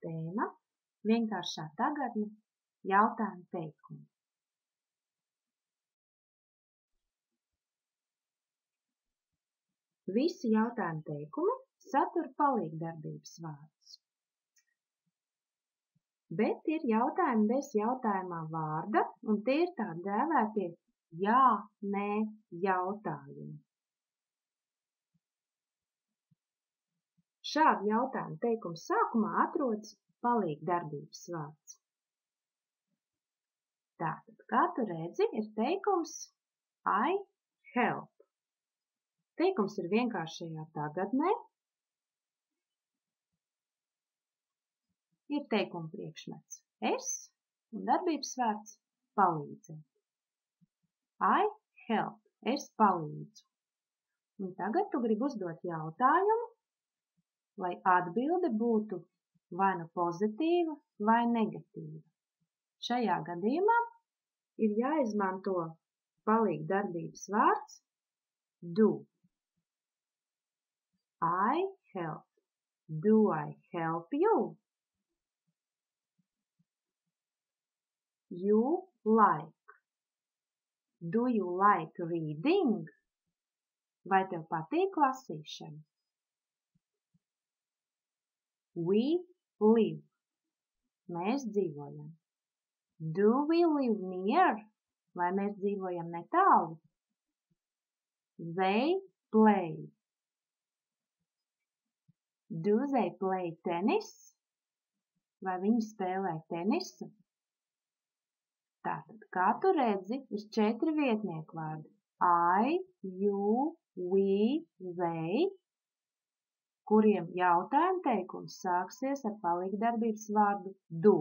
tēma – vienkāršā tagadne, jautājumu teikumi. Visi jautājumu teikumi satur palīgdarbības vārdus. Bet ir jautājumi bez jautājumā vārda, un tie ir tā dēvētie jā, nē jautājumi. Šādu jautājumu teikumu sākumā atrodas palīgdarbības vārds. Tātad, kā tu redzi, ir teikums I help. Teikums ir vienkāršajā tagadnē. Ir teikuma priekšmets es un darbības vārds palīdzēt. I help. Es palīdzu. Un tagad tu gribi uzdot jautājumu, lai atbilde būtu vai nu pozitīva vai negatīva. Šajā gadījumā ir jāizmanto palīgdarbības vārds do. I help. Do I help you? You like. Do you like reading? Vai tev patīk lasīšana? We live. Mēs dzīvojam. Do we live near? Vai mēs dzīvojam netālu? They play. Do they play tennis? Vai viņi spēlē tenisu? Tātad, kā tu redzi, ir 4 vietnieku vārdi. I, you, we, they, kuriem jautājuma teikums sāksies ar palīgdarbības vārdu do.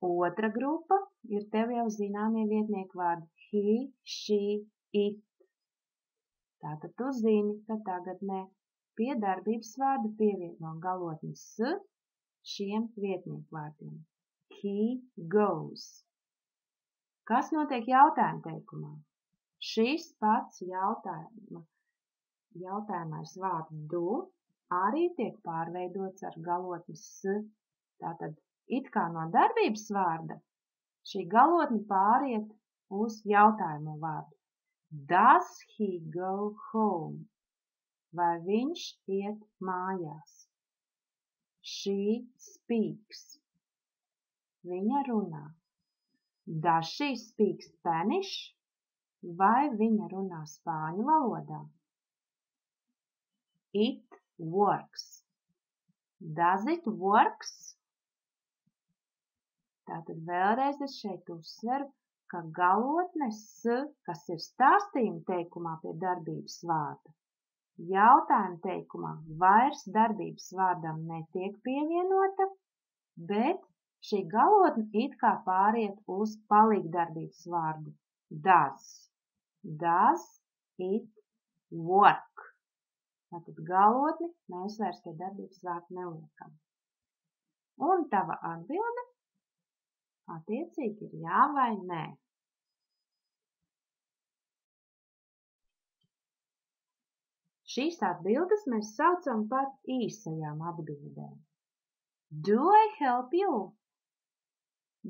Otra grupa ir tev jau zināmie vietnieku vārdi he, she, it. Tātad tu zini, ka tagadnē pie darbības vārda pievieno galotni s šiem vietnieku vārdiem. He goes. Kas notiek jautājuma teikumā? Šis pats jautājumais vārds do arī tiek pārveidots ar galotni s. Tātad, it kā no darbības vārda, šī galotne pāriet uz jautājumu vārdu. Does he go home? Vai viņš iet mājās? She speaks. Viņa runā. Does she speak Spanish? Vai viņa runā spāņu valodā? It works. Does it works? Tātad vēlreiz es šeit uzsveru, ka galotne s, kas ir stāstījuma teikumā pie darbības vārda, jautājuma teikumā vairs darbības vārdam netiek pievienota, bet šī galotne it kā pāriet uz palīgdarbības vārdu does. Does it work? Tātad galotni mēs vairs pie darbības vārdu neliekam. Un tava atbilde attiecīgi ir jā vai nē. Šīs atbildes mēs saucam par īsajām atbildēm. Do I help you?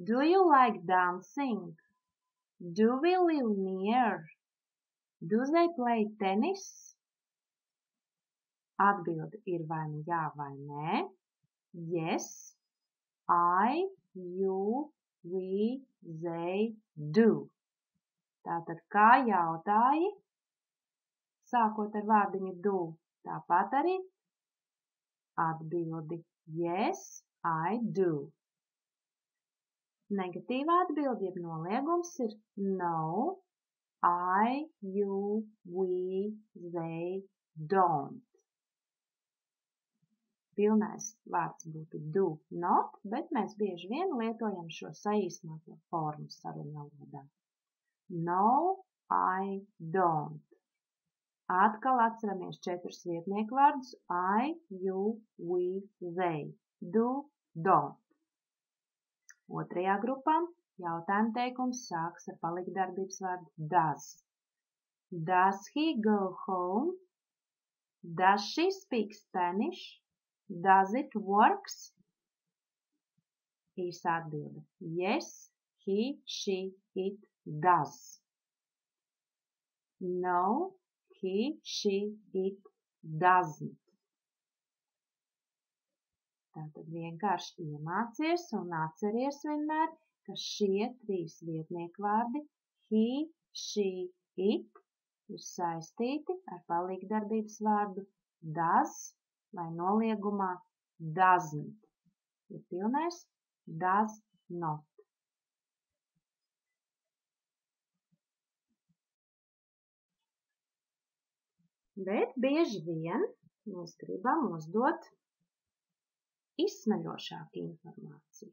Do you like dancing? Do we live near? Do they play tennis? Atbilde ir vai nu jā vai nē. Yes, I, you, we, they, do. Tātad kā jautāji, sākot ar vārdiņu do, tāpat arī atbildi yes, I do. Negatīvā atbilde, jeb noliegums ir no, I, you, we, they, don't. Pilnais vārds būtu do not, bet mēs bieži vien lietojam šo saīsināto formu sarunu valodā. No, I don't. Atkal atceramies 4 vietnieku vārdus I, you, we, they. Do, don't. Otrajā grupā jautājuma teikums sāks ar palīgdarbības vārdu does. Does he go home? Does she speak Spanish? Does it works? Īsa atbilde. Yes, he, she, it does. No, he, she, it doesn't. Tātad vienkārši iemācies un atceries vienmēr, ka šie 3 vietniekvārdi he, she, it ir saistīti ar palīgdarbības vārdu does vai noliegumā doesn't. Ir pilnais does not. Bet bieži vien mēs gribam uzdot izsmeļošāku informāciju,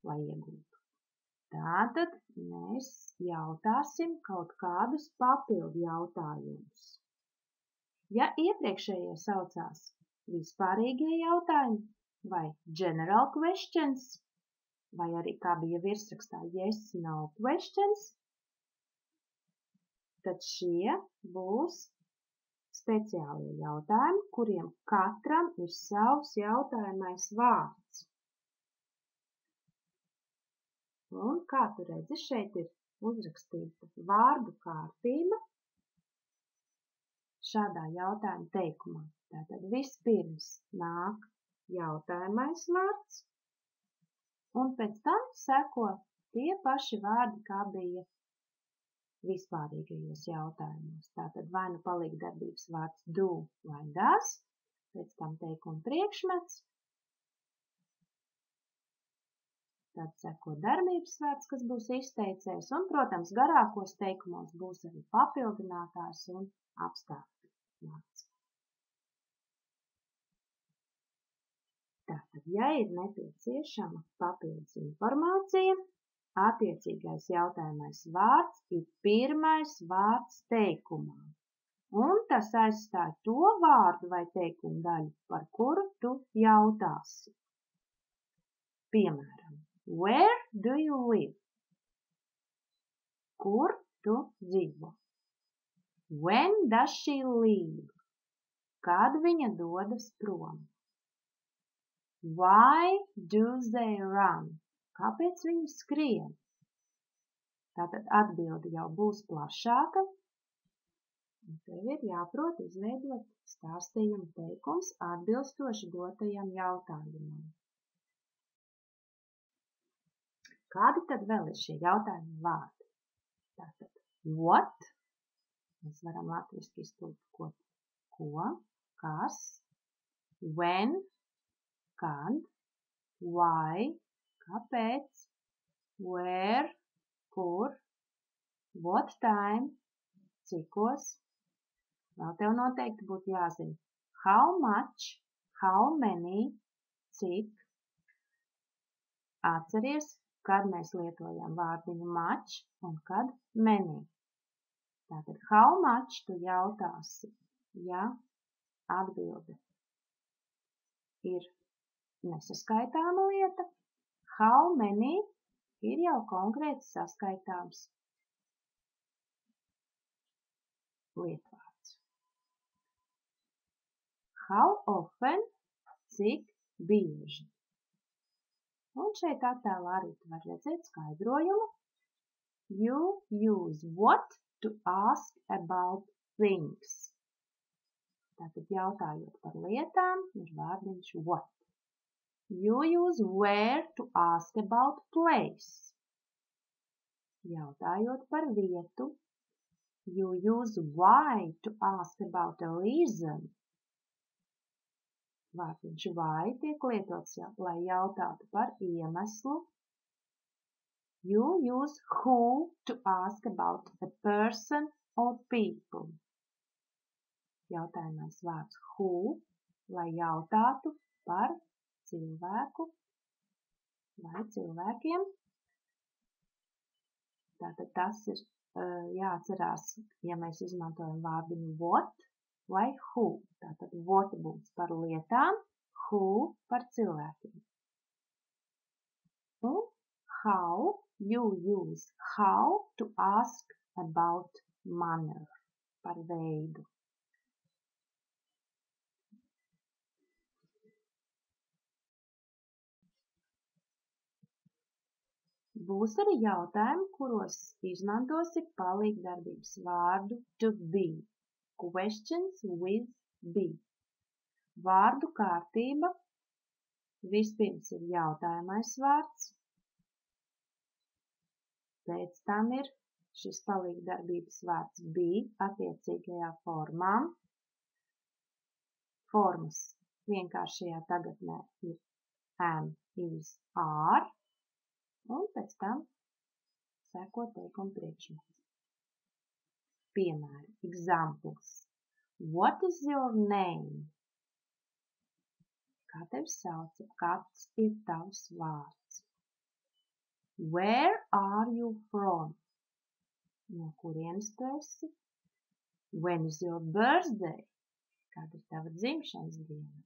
lai iegūtu. Tātad mēs jautāsim kaut kādus papildu jautājumus. Ja iepriekšējie saucās vispārīgie jautājumi vai general questions, vai arī kā bija virsrakstā yes, no questions, tad šie būs speciālie jautājumi, kuriem katram ir savs jautājamais vārds. Un kā tu redzi, šeit ir uzrakstīta vārdu kārtība šādā jautājuma teikumā. Tātad vispirms nāk jautājamais vārds, un pēc tam seko tie paši vārdi, kā bija vispārīgajos jautājumos. Tātad vai nu palīgdarbības vārds do vai does, pēc tam teikuma priekšmets, tad seko darbības vārds, kas būs izteicējs, un, protams, garākos teikumos būs arī papildinātājs un apstākļu vārds. Tātad, ja ir nepieciešama papildus informācija, attiecīgais jautājamais vārds ir pirmais vārds teikumā, un tas aizstāj to vārdu vai teikumu daļu, par kuru tu jautāsi. Piemēram, where do you live? Kur tu dzīvo? When does she leave? Kad viņa dodas prom? Why do they run? Kāpēc viņi skrien? Tātad atbilde jau būs plašāka, un tev ir jāprot izveidot stāstījumu teikums atbilstoši dotajam jautājumam. Kādi tad vēl ir šie jautājumi vārdi? Tātad, what? Mēs varam latviski iztulkot ko, kas, when, kad, why, kāpēc, where, kur, what time, cikos. Vēl tev noteikti būtu jāzina how much, how many, cik. Atceries, kad mēs lietojam vārdiņu much un kad many. Tātad how much tu jautāsi, ja atbilde ir nesaskaitāma lieta. How many ir jau konkrēti saskaitāms lietvārds. How often, cik bieži. Un šeit attēlā arī tu var redzēt skaidrojumu. You use what to ask about things. Tātad jautājot par lietām ir vārdiņš what. You use where to ask about place. Jautājot par vietu. You use why to ask about a reason. Vārdiņš why tiek lietots, lai jautātu par iemeslu. You use who to ask about a person or people. Jautājumais vārds who, lai jautātu par cilvēku vai cilvēkiem. Tātad tas ir jāatcerās, ja mēs izmantojam vārdiņu what vai who. Tātad what būs par lietām, who par cilvēkiem. Un how, you use how to ask about manner, par veidu. Būs arī jautājumi, kuros izmantosi palīgdarbības vārdu to be. Questions with be. Vārdu kārtība. Vispirms ir jautājamais vārds. Pēc tam ir šis palīgdarbības vārds be attiecīgajā formā. Formas vienkāršajā tagadnē ir am, is, are. Un pēc tam seko teikuma priekšmets. Piemēri, examples. What is your name? Kā tevi sauc? Kāds ir tavs vārds? Where are you from? No kurienes tu esi? When is your birthday? Kāda ir tava dzimšanas diena?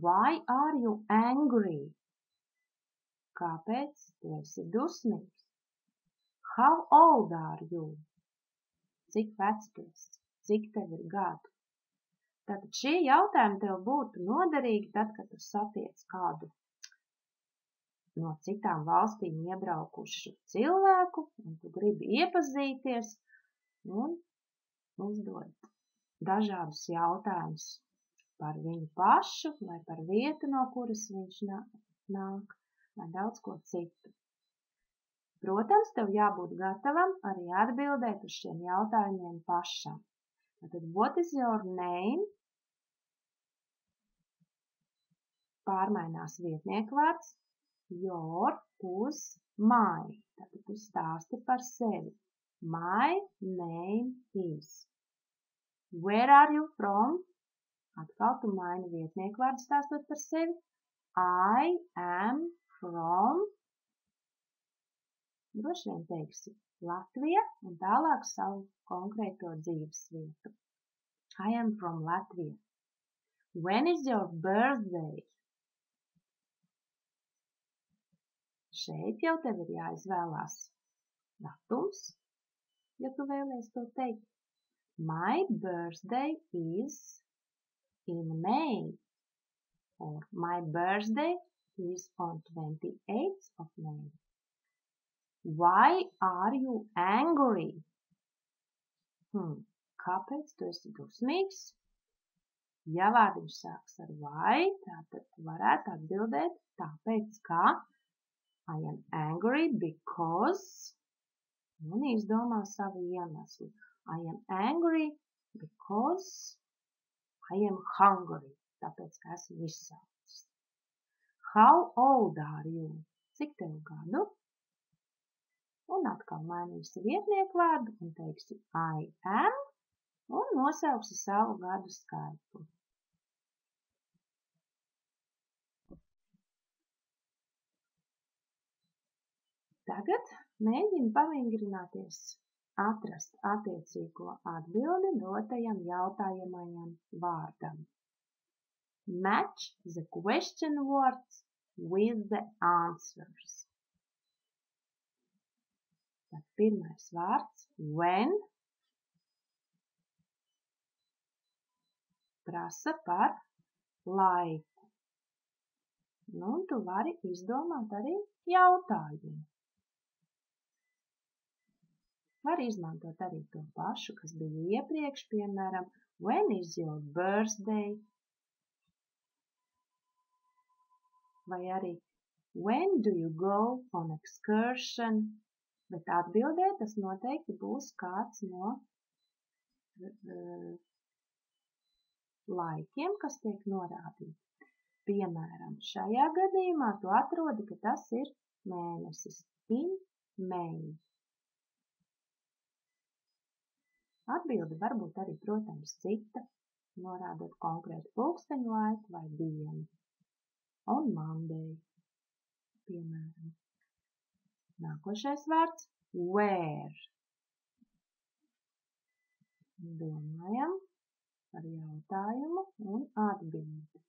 Why are you angry? Kāpēc tu esi dusmīgs? How old are you? Cik vecs tu esi? Cik tev ir gadu? Tātad šie jautājumi tev būtu noderīgi tad, kad tu satiec kādu no citām valstīm iebraukušu cilvēku, un tu gribi iepazīties un uzdot dažādus jautājumus par viņu pašu vai par vietu, no kuras viņš nāk. Vai daudz ko citu. Protams, tev jābūt gatavam arī atbildēt uz šiem jautājumiem pašam. Tātad, what is your name? Pārmainās vietniekvārds your uz my. Tātad tu stāsti par sevi. My name is. Where are you from? Atkal tu maini vietniekvārdu stāstot par sevi. I am from, droši vien teiksi Latvija un tālāk savu konkrēto dzīves vietu. I am from Latvia. When is your birthday? Šeit jau tev ir jāizvēlās datums, ja tu vēlies to teikt. My birthday is in May. Or my birthday is on 28th of May. Why are you angry? Kāpēc tu esi dusmīgs? Ja vārdiņš sāks ar why, tātad varētu atbildēt tāpēc, kā I am angry because, un izdomā savu iemeslu. I am angry because I am hungry, tāpēc, ka esmu izsaucis. How old are you? Cik tev gadu? Un atkal mainīsi vietnieku vārdu un teiksi I am un nosauksi savu gadu skaitu. Tagad mēģini pavingrināties, atrast attiecīgo atbildi dotajam jautājamajam vārdam. Match the question words with the answers. Tad pirmais vārds when prasa par laiku. Nu, tu vari izdomāt arī jautājumu. Vari izmantot arī to pašu, kas bija iepriekš, piemēram, when is your birthday? Vai arī when do you go on excursion? Bet atbildē tas noteikti būs kāds no laikiem, kas tiek norādīti. Piemēram, šajā gadījumā tu atrodi, ka tas ir mēnesis in May. Atbilde var būt arī, protams, cita, norādot konkrētu pulksteņu laiku vai dienu. On Monday, piemēram. Nākošais vārds where. Domājam par jautājumu un atbildi.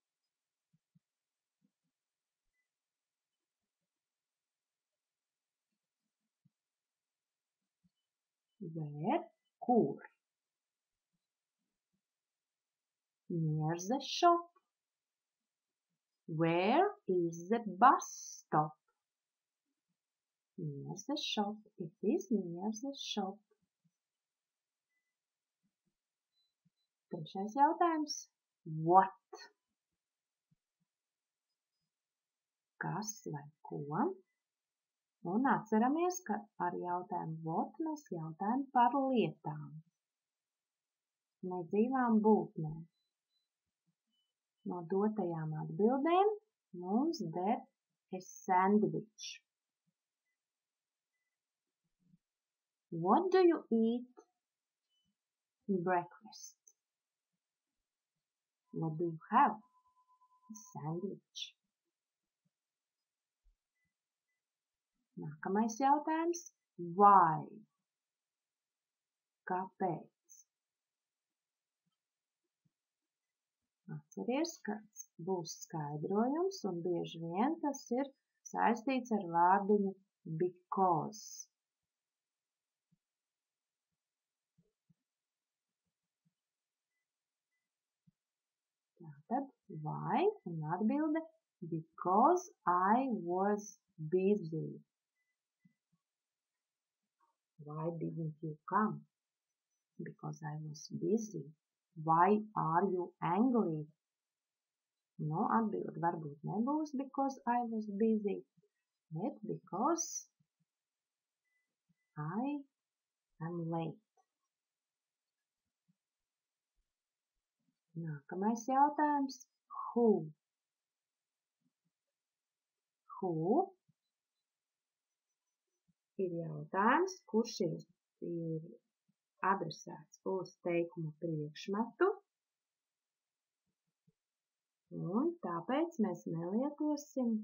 Where, kur? Near the shop. Where is the bus stop? Near the shop. It is near the shop. Trešais jautājums. What? Kas vai ko? Un atceramies, ka ar jautājumu what mēs jautājam par lietām, nedzīvām būtnēm. No dotajām atbildēm mums der a sandwich. What do you eat in breakfast? What do you have? A sandwich. Nākamais jautājums. Why? Kāpēc? Atceries, ka būs skaidrojums un bieži vien tas ir saistīts ar vārdiņu because. Tātad why un atbilde because I was busy. Why didn't you come? Because I was busy. Why are you angry? No, atbilde varbūt nebūs because I was busy, bet because I am late. Nākamais jautājums. Who? Who ir jautājums, kurš ir adresēts uz teikuma priekšmetu, un tāpēc mēs nelietosim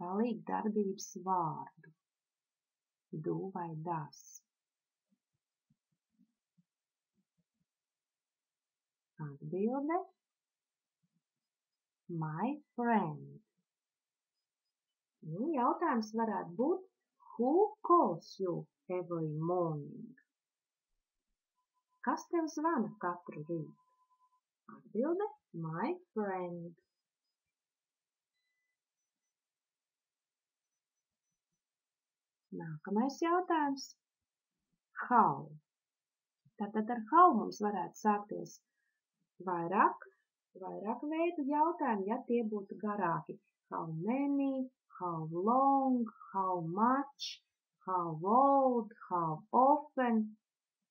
palīgdarbības vārdu do vai does. Atbilde my friend. Nu, jautājums varētu būt who calls you every morning? Kas tev zvana katru rītu? Atbilde my friend. Nākamais jautājums. How? Tātad ar how mums varētu sākties vairāk veidu jautājumi, ja tie būtu garāki. How many, how long, how much, how old, how often.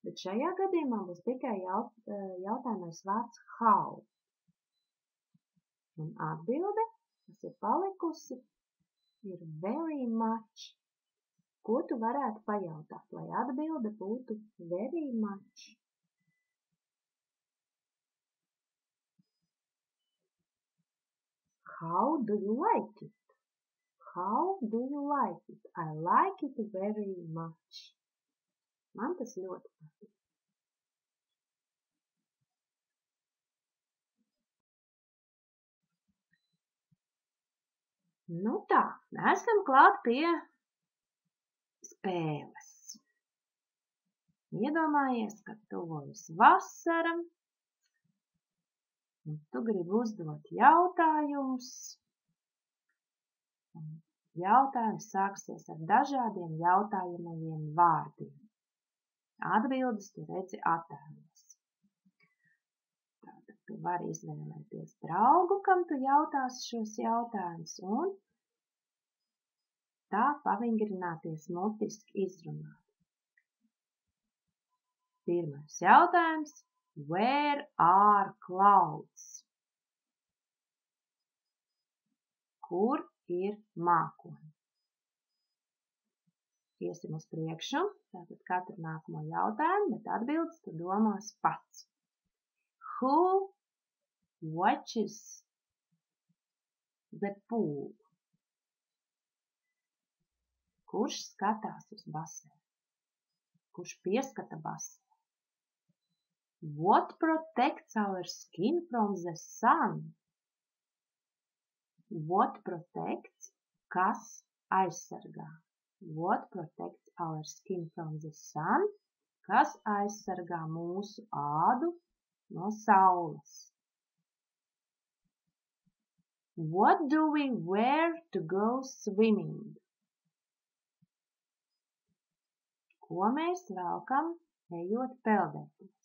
Bet šajā gadījumā būs tikai jautājumais vārds how. Un atbilde, kas ir palikusi, ir very much. Ko tu varētu pajautāt, lai atbilde būtu very much? How do you like it? How do you like it? I like it very much. Man tas ļoti patīk. Nu tā, esam klāt pie spēles. Iedomājies, ka tuvojas vasara, un tu gribi uzdot jautājumus. Jautājums sāksies ar dažādiem jautājumajiem vārdiem. Atbildes tu redzi attēlos. Tātad tu vari izvēlēties draugu, kam tu jautāsi šos jautājumus, un tā pavingrināties mutiski izrunāt. Pirmais jautājums. Where are clouds? Kur ir mākoņi? Iesim uz priekšu, tātad katru nākamo jautājumu, bet atbildes tu domās pats. Who watches the pool? Kurš skatās uz basēnu? Kurš pieskata basēnu? What protects our skin from the sun? What protects? Kas aizsargā? What protects our skin from the sun? Kas aizsargā mūsu ādu no saules? What do we wear to go swimming? Ko mēs velkam, ejot peldēties?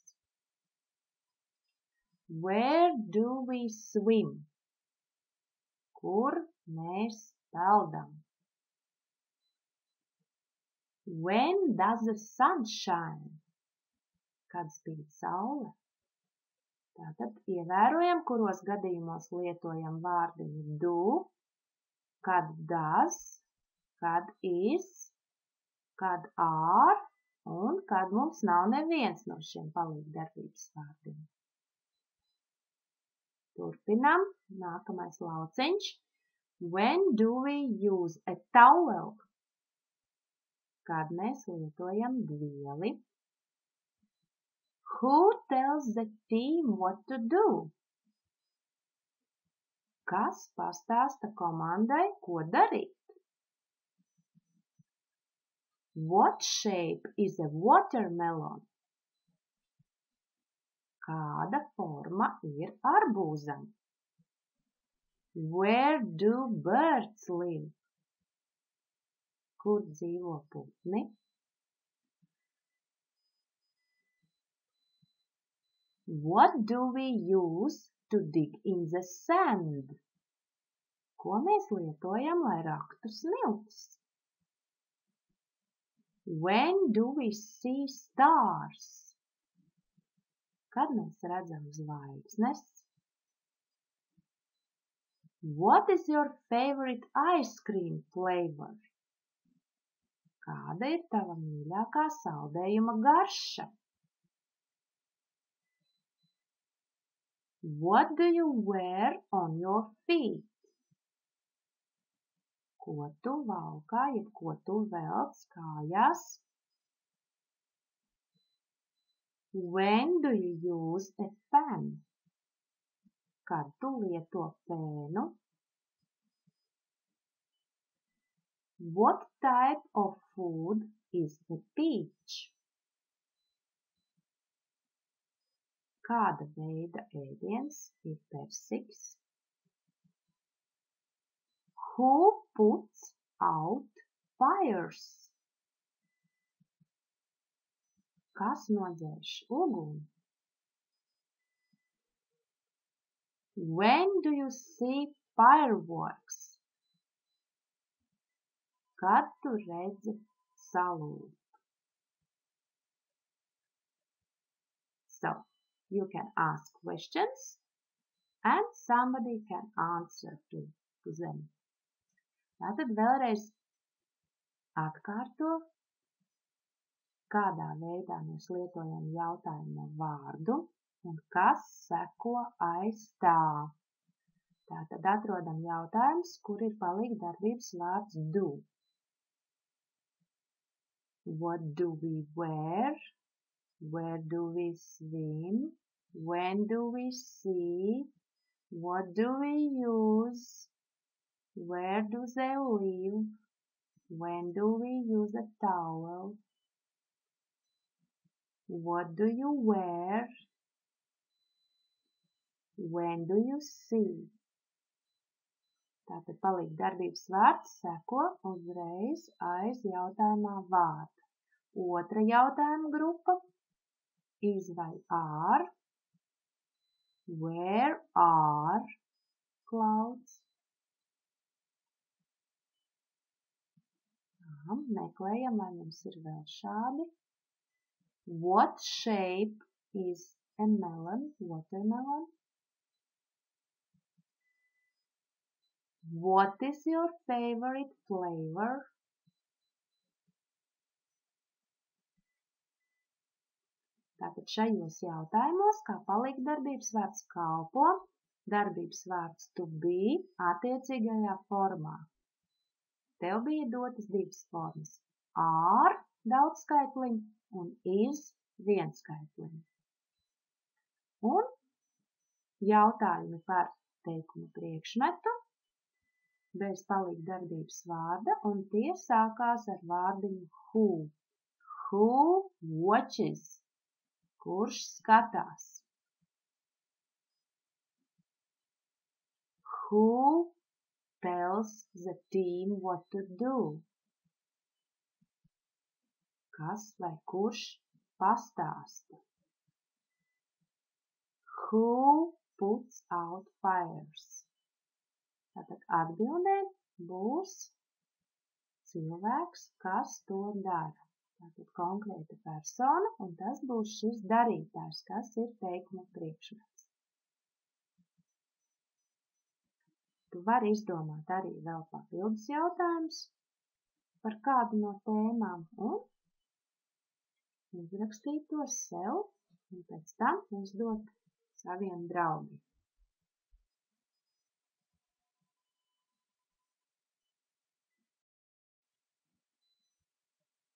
Where do we swim? Kur mēs peldam? When does the sun shine? Kad spīd saule? Tātad ievērojam, kuros gadījumos lietojam vārdiņu do, kad does, kad is, kad are un kad mums nav neviens no šiem palīgdarbības vārdiem. Turpinam. Nākamais lauciņš. When do we use a towel? Kad mēs lietojam dvieli. Who tells the team what to do? Kas pastāsta komandai, ko darīt? What shape is a watermelon? Kāda forma ir arbūzam? Where do birds live? Kur dzīvo putni? What do we use to dig in the sand? Ko mēs lietojam, lai raktu smiltis? When do we see stars? Kad mēs redzam zvaigznes? What is your favorite ice cream flavor? Kāda ir tava mīļākā saldējuma garša? What do you wear on your feet? Ko tu valkā, jeb ko tu velc kājās? When do you use a fan? Kad tu lieto fēnu? What type of food is a peach? Kāda veida ēdiens ir persiks? Who puts out fires? Kas nodzēš uguni? When do you see fireworks? Kad tu redzi salūtu? So, you can ask questions and somebody can answer to them. Tātad vēlreiz atkārto, kādā veidā mēs lietojam jautājumu vārdu un kas seko aiz tā. Tātad atrodam jautājums, kur ir palīgdarbības vārds do. What do we wear? Where do we swim? When do we see? What do we use? Where do they live? When do we use a towel? What do you wear? When do you see? Tātad palīgdarbības vārds seko uzreiz aiz jautājumā vārda. Otra jautājuma grupa is vai are. Where are clouds? Meklējam, vai mums ir vēl šādi. What shape is a melon, watermelon? What is your favorite flavor? Tātad šajos jautājumos, kā palīgdarbības vārds kalpo, darbības vārds to be attiecīgajā formā. Tev bija dotas divas formas – are daudzskaitliņ un is vienskaitliņ. Un jautājumi par teikumu priekšmetu bez palīgdarbības vārda, un tie sākās ar vārdiņu who. Who watches? Kurš skatās? Who tells the team what to do? Kas vai kurš pastāsta? Who puts out fires? Tātad atbildē būs cilvēks, kas to dara. Tātad konkrēta persona, un tas būs šis darītājs, kas ir teikuma priekšmets. Tu vari izdomāt arī vēl papildus jautājumus par kādu no tēmām un uzrakstīt tos sev un pēc tam uzdot saviem draugiem.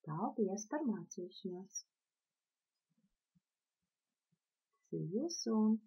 Paldies par mācīšanos! See you soon!